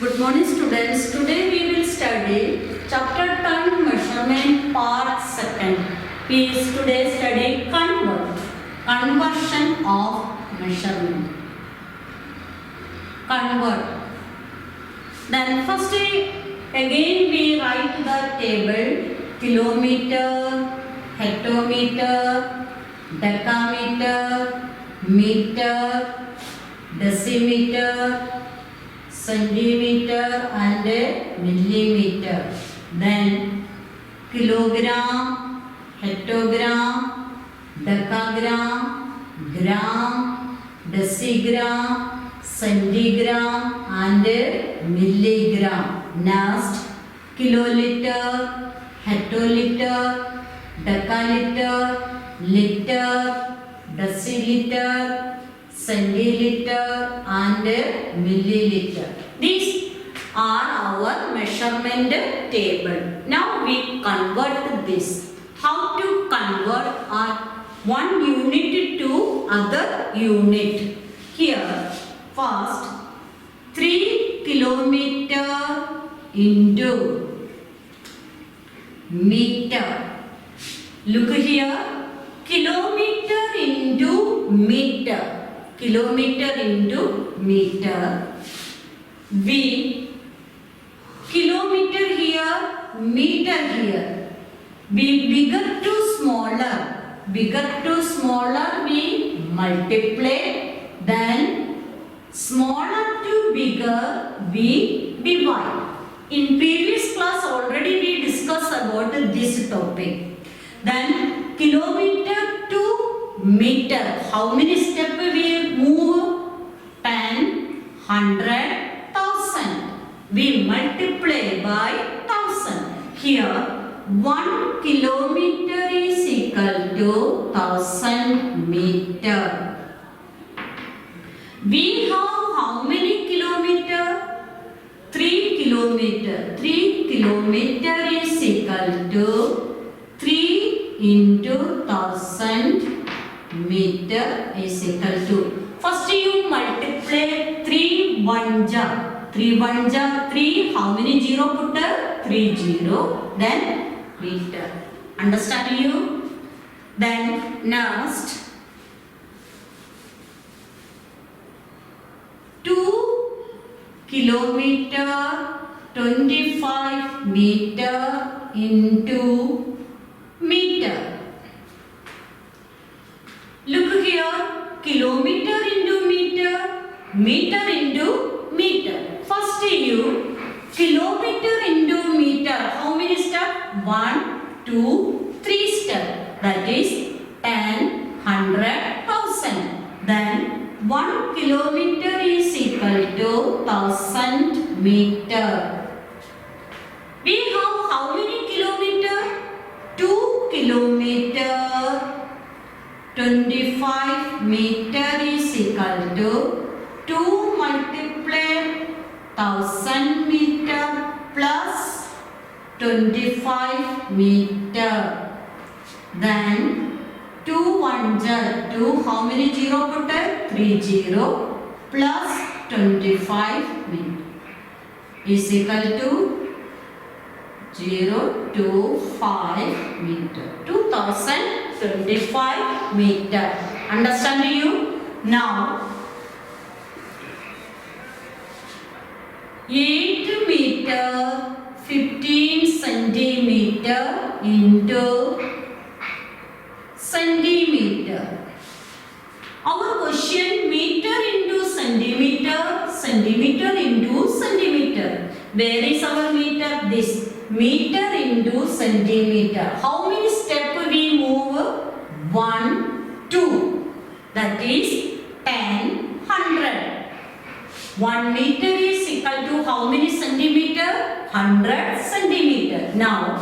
Good morning students. Today we will study chapter 10 measurement part 2. We today study conversion of measurement. Convert. Then first again we write the table kilometer, hectometer, decameter, meter, decimeter, centimeter and millimeter. Then kilogram, hectogram, decagram, gram, decigram, centigram and milligram. Next kiloliter, hectoliter, decaliter, liter, deciliter, centiliter and milliliter. These are our measurement table. Now we convert this. How to convert one unit to other unit? Here first 3 kilometer into meter. Look here, kilometer into meter. Kilometer into meter. We kilometer here, meter here. We bigger to smaller we multiply, then smaller to bigger we divide. In previous class already we discussed about this topic. Then kilometer to meter. How many steps we move? 10, 100, 1000. We multiply by 1000. Here 1 kilometer is equal to 1000 meter. We have how many kilometer? 3 kilometer. 3 kilometer is equal to 3 into 1000 meter is equal to. First you multiply 3 1 ja. 3 1 ja 3. How many zero put there? 3 0. Then meter. Understand you? Then next 2 kilometer 25 meter into meter. Look here, kilometer into meter, meter into meter. First you kilometer into meter. How many steps? 1, 2, 3 steps. That is 10, 100, 1000. Then 1 kilometer is equal to 1000 meter. We have how many kilometer? 2 kilometer 25 meter is equal to 2 multiply 1000 meter plus 25 meter. Then 2 1 ja 2. How many zero put there? 3 0 plus 25 meter is equal to 0 to 5 meter. 2025 meter. Understand you? Now 8 meter 15 centimeter into centimeter. Our question meter into centimeter, centimeter into centimeter. Where is our meter? This meter into centimeter. How many steps we move? 1, 2. That is 10, 100. 1 meter is equal to how many centimeter? 100 centimeter. Now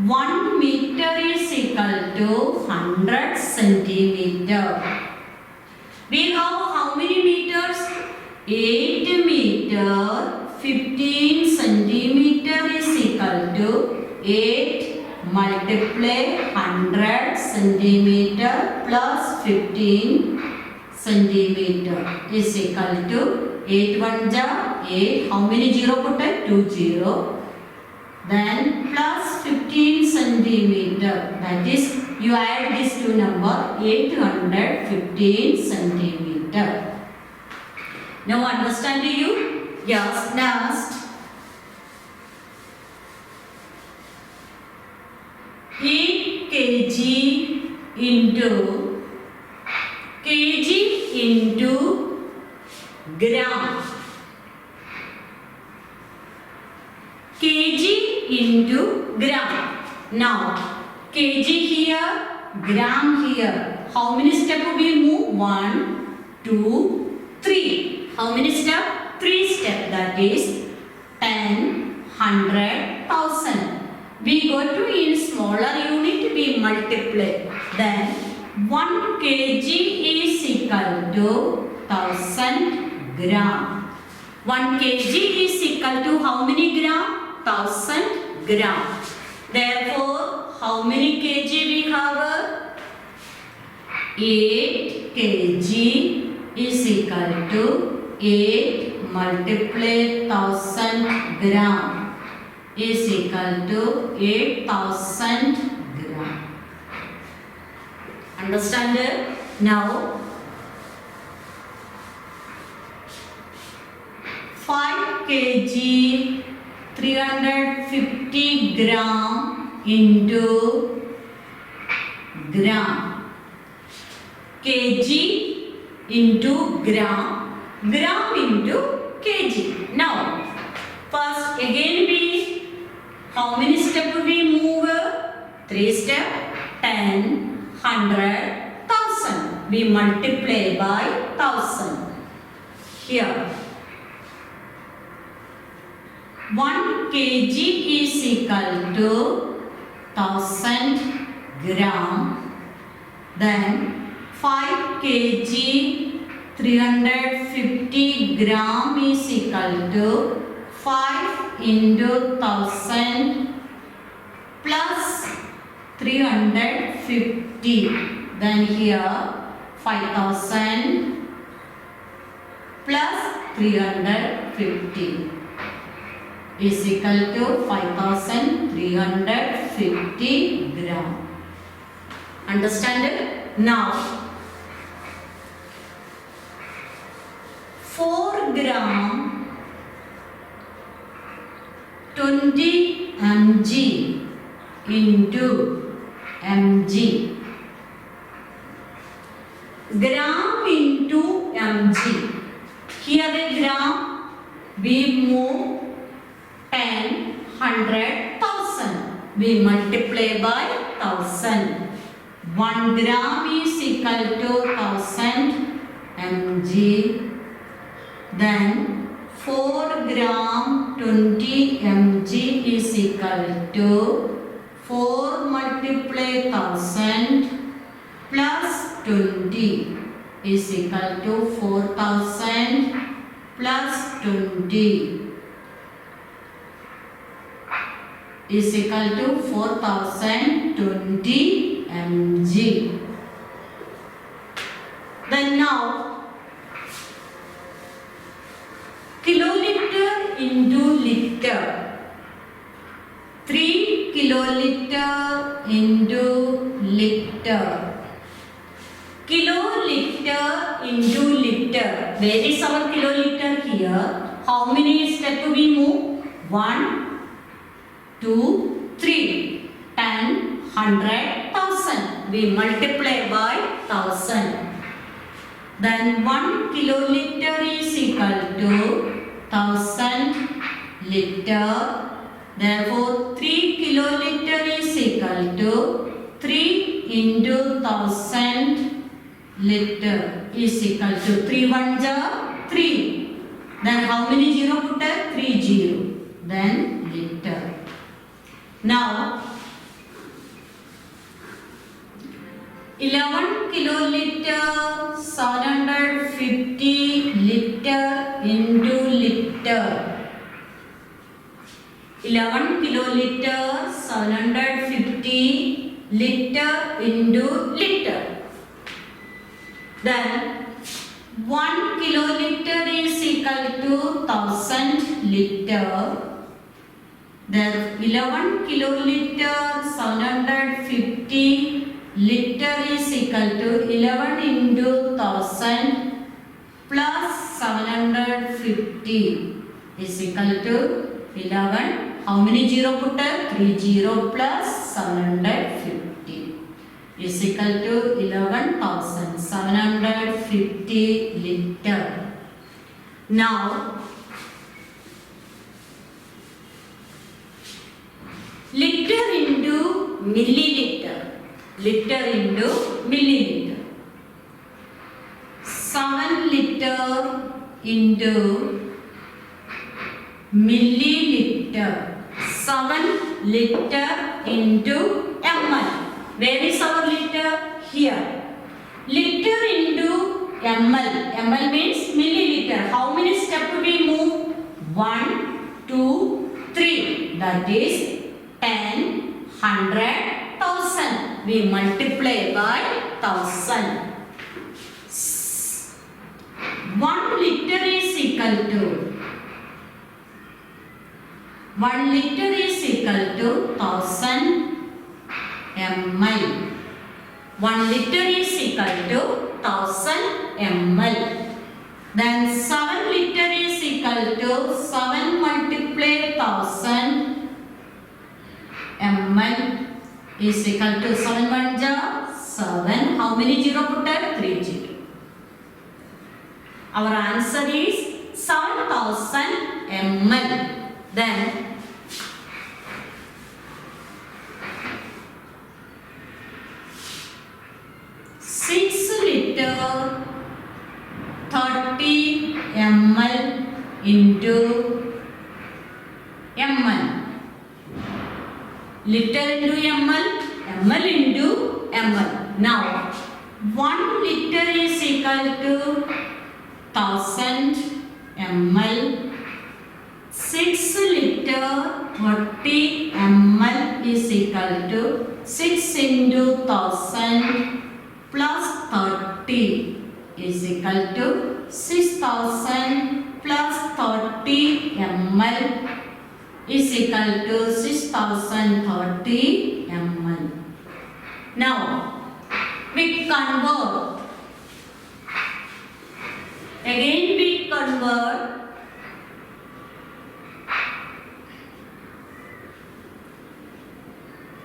1 meter is equal to 100 centimeter. We have how many meters? 8 meter 15 centimeter is equal to 8 multiply 100 centimeter plus 15 centimeter is equal to 8 1 ja 8. How many 0 put it? 2 0. Then plus 15 centimeter. That is, you add these two number, 815 centimeter. Now understand you? Yes, next. 8 kg into gram. Kg into gram. Now, kg here, gram here. How many steps we move? 1, 2, 3. How many steps? 3 steps. That is 10, 100, 1000. We go to in smaller unit, we multiply. Then 1 kg is equal to 1000 gram. 1 kg is equal to how many gram? 1000 gram. Therefore, how many kg we have? 8 kg is equal to 8 multiply 1000 gram is equal to 8000 gram. Understand it? Now, 5 kg 350 gram into gram. Kg into gram. Gram into kg. Now, first again we, how many steps we move? 3 steps. 10, 100, 1000. We multiply by 1000. Here. 1 kg is equal to 1000 gram. Then 5 kg 350 gram is equal to 5 into 1000 plus 350. Then here 5000 plus 350 is equal to 5350 gram. Understand it? Now, 4 gram 20 mg into mg. Gram into mg. Here the gram we move 10, 100, 1000. We multiply by 1000. 1 gram is equal to 1000 mg. Then 4 gram 20 mg is equal to 4 multiply 1000 plus 20 is equal to 4000 plus 20 is equal to 4020 mg. Then now, kiloliter into liter. 3 kiloliter into liter. Kiloliter into liter. Where is our kiloliter here? How many steps we move? 1, 2, 3, 10, 100, 1000. We multiply by 1000. Then 1 kiloliter is equal to 1000 liter. Therefore, 3 kiloliter is equal to 3 into 1000 liter is equal to 3 1 ja 3. Then how many 0 put it? 3 0. Then liter. Now, 11 kiloliter 750 liter into liter. 11 kiloliter 750 liter into liter. Then 1 kiloliter liter is equal to 1000 liter. There 11 kiloliter 750 liter is equal to 11 into 1000 plus 750 is equal to 11. How many zero put there? 3 zero plus 750 is equal to 11,750 liter. Now liter into milliliter. Liter into milliliter. 7 liter into milliliter. 7 liter into ml. Where is our liter? Here. Liter into ml. ml means milliliter. How many steps we move? 1, 2, 3. That is 10, 100, 1000. We multiply by 1000. 1 liter is equal to 1 liter is equal to 1000 ml. 1 liter is equal to 1000 ml. Then 7 liter is equal to 7 multiply 1000 ml is equal to 7 1 ja 7. How many zero put there? 3 zero. Our answer is 7000 ml. Then 6 liter 30 ml into ml. Liter into ml, ml into ml. Now 1 liter is equal to 1000 ml. 6 liter 30 ml is equal to 6 into 1000 plus 30 is equal to 6000 plus 30 ml is equal to 6030 ml. Now we convert. Again we convert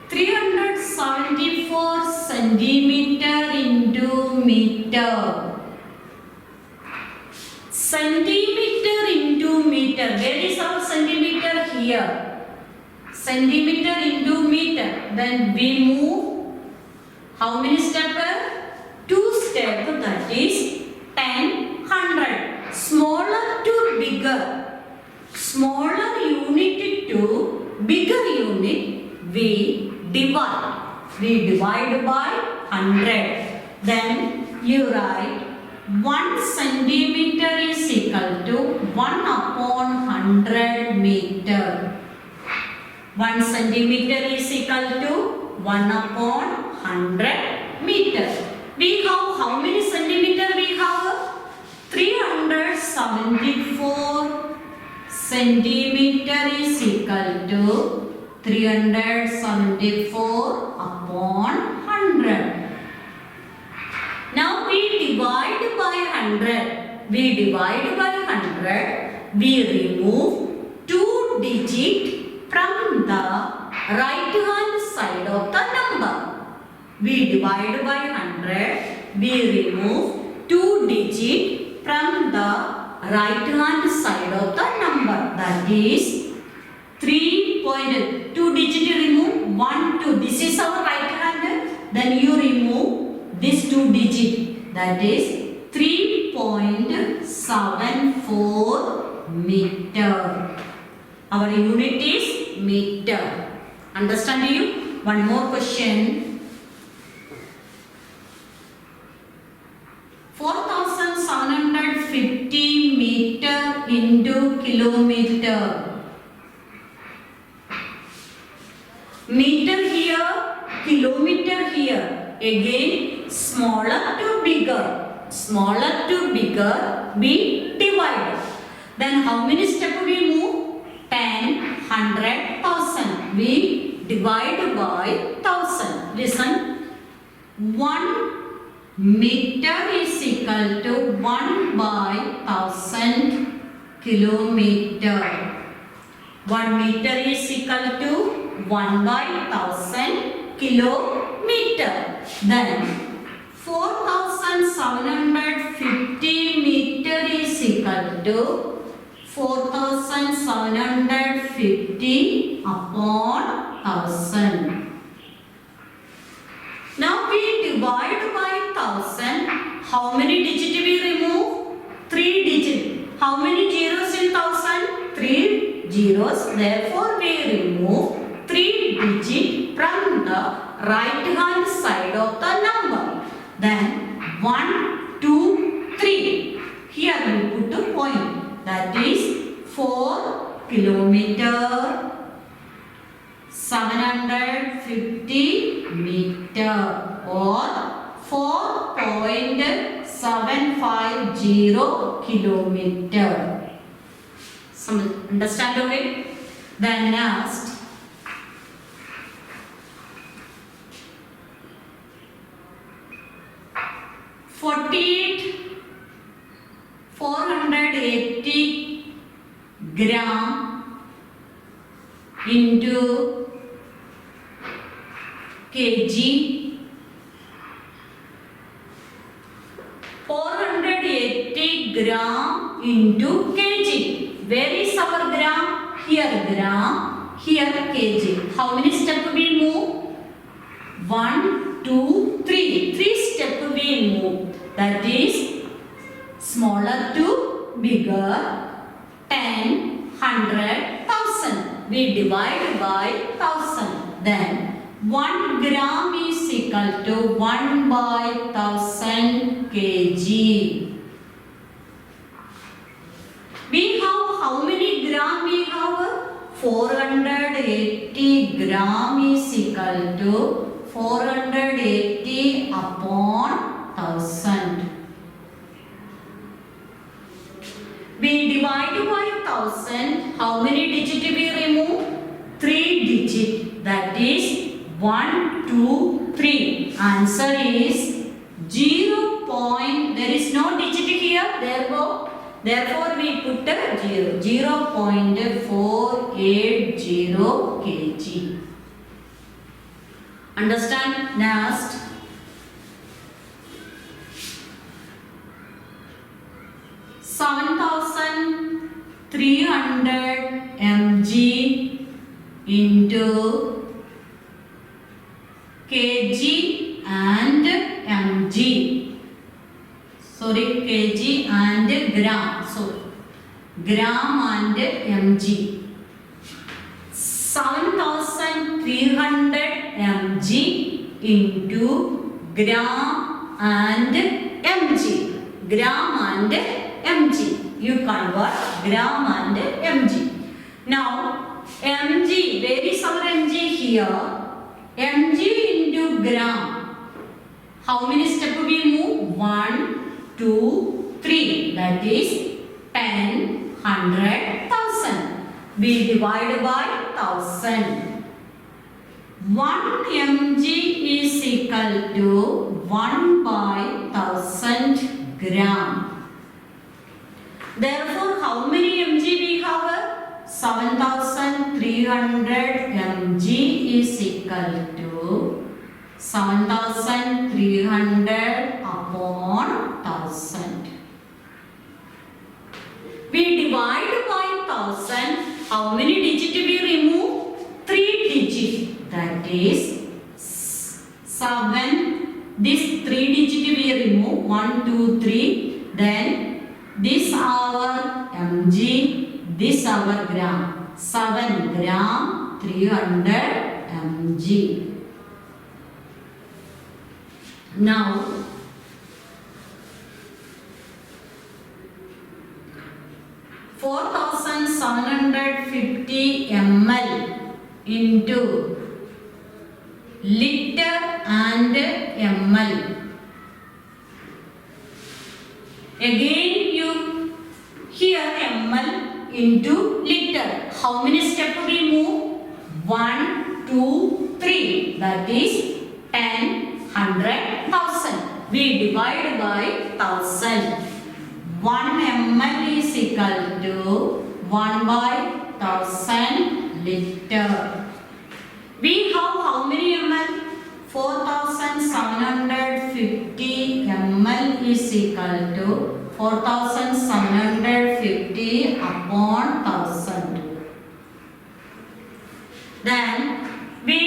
374 centimeter into meter. Centimeter into meter. Where is our centimeter? Here. Centimeter into meter. Then we move. How many steps? 2 steps. That is 10, 100. Smaller to bigger. Smaller unit to bigger unit. We divide. We divide by 100. Then you write 1 centimeter is equal to 1 upon 100 meter. 1 centimeter is equal to 1 upon 100 meter. We have how many centimeter we have? 374 centimeter is equal to 374 upon 100. Now we divide by 100. We divide by 100. We remove 2 digits from the right hand side of the number. We divide by 100. We remove 2 digits from the right hand side of the number. That is 3.2 digit remove 1 2. This is our right hand. Then you remove this 2 digit. That is 3.74 meter. Our unit is meter. Understand you? One more question. 4750 meter into kilometer. Meter here, kilometer here. Again, smaller to bigger. Smaller to bigger, we divide. divide. Then how many steps we move? 10, 100, 1000. We divide by 1000. Listen. 1 meter is equal to 1 by 1000 kilometer. 1 meter is equal to 1 by 1000 kilometer. Then 4750 meter is equal to 4750 upon 1000. Now we divide by 1000. How many digits we remove? 3 digits. How many zeros in 1000? 3 zeros. Therefore we remove 3 digits from the right hand side of the number. Then 1, 2, 3. Here we put a point. That is 4 kilometer, 750 meter or 4.750 kilometer. Some understand okay? Then next, $480 gram into kg. 480 gram into kg. Where is our gram? Here gram, here kg. How many steps we move? 1, 2, 3. 3 steps we move. That is smaller to bigger. 10, 100, 1000. We divide by 1000. Then 1 gram is equal to 1 by 1000 kg. We have how many gram we have? 480 gram is equal to 480 upon 1000. We divide by 1000. How many digits we remove? 3 digits. That is 1, 2, 3. Answer is 0. There is no digit here. Therefore we put a 0. 0.480 kg. Understand? Next. $7,300 mg into kg and mg. Sorry, kg and gram. So gram and mg. 7,300 mg into gram and mg. Gram and mg. You convert gram and mg. Now mg, where is our mg? Here. Mg into gram. How many steps we move? 1, 2, 3. That is 10, 100, 1000. We divide by 1000. 1 mg is equal to 1 by 1000 gram. Therefore, how many mg we have? 7,300 mg is equal to 7,300 upon 1000. We divide by 1000. How many digits we remove? 3 digits. That is 7. This 3 digits we remove. 1, 2, 3. Then this our mg. This our gram. 7 gram 300 mg. Now 4750 ml into liter and ml. Again you into liter. How many steps we move? 1, 2, 3. That is 10, 100, 1000. We divide by 1000. 1 ml is equal to 1 by 1000 liter. We have how many ml? 4750 ml is equal to 4750 upon 1000. Then we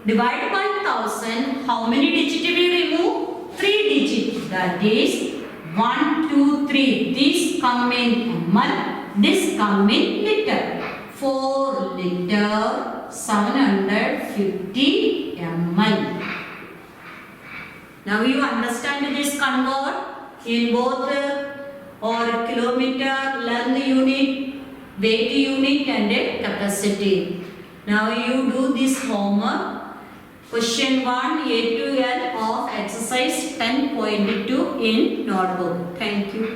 divide by 1000. How many digits we remove? 3 digits. That is 1, 2, 3. This come in ml. This come in liter. 4 liter 750 ml. Now you understand this convert in both or kilometer, length unit, weight unit and capacity. Now you do this homework. Question 1 A to L of exercise 10.2 in notebook. Thank you.